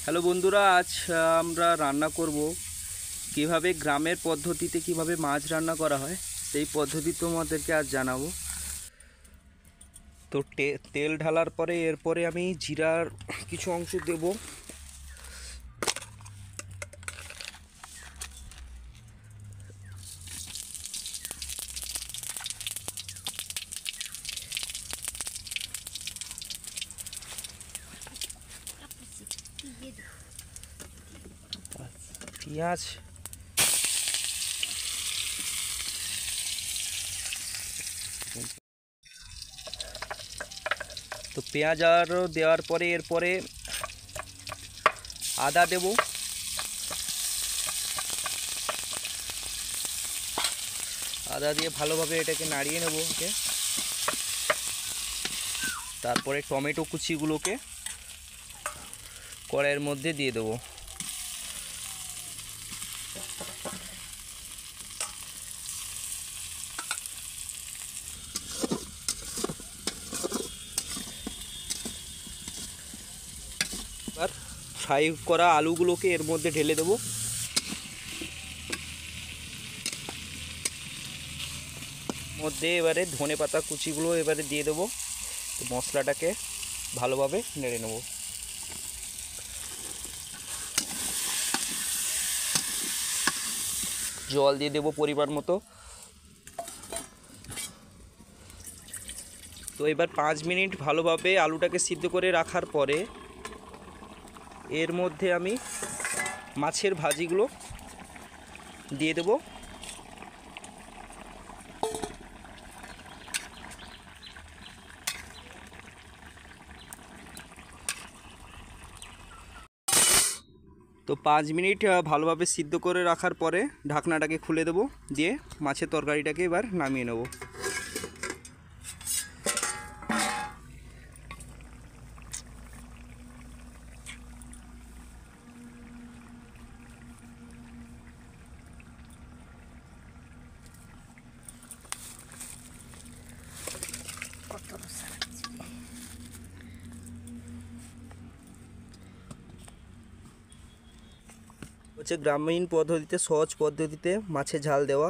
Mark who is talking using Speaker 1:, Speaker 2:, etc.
Speaker 1: Hello বন্ধুরা, আজ আমরা রান্না করব কিভাবে গ্রামের পদ্ধতিতে কিভাবে মাছ রান্না করা হয় সেই পদ্ধতি তোমাদেরকে আজ জানাবো। তো তেল ঢালার পরে এরপরে আমি জিরার কিছু অংশ দেব। পেঁয়াজ, তো পেঁয়াজ আরও দেওয়ার পরে এরপরে আদা দেব। আদা দিয়ে ভালোভাবে এটাকে নাড়িয়ে নেব। তারপরে টমেটো কুচিগুলোকে কড়াইয়ের মধ্যে দিয়ে দেবো। এবার ফ্রাই করা আলুগুলোকে এর মধ্যে ঢেলে দেবো। মধ্যে এবারে ধনেপাতা কুচিগুলো এবারে দিয়ে দেবো। মশলাটাকে ভালোভাবে নেড়ে নেব। জল দিয়ে দেবো পরিমাণ মতো। তো এবার 5 মিনিট ভালোভাবে আলুটাকে সিদ্ধ করে রাখার পরে এর মধ্যে আমি মাছের ভাজিগুলো দিয়ে দেব। তো 5 মিনিট ভালোভাবে সিদ্ধ করে রাখার পরে ঢাকনাটাকে খুলে দেব, দিয়ে মাছের তরকারিটাকে এবার নামিয়ে নেব। হচ্ছে গ্রামীণ পদ্ধতিতে, সহজ পদ্ধতিতে মাছের ঝাল দেওয়া।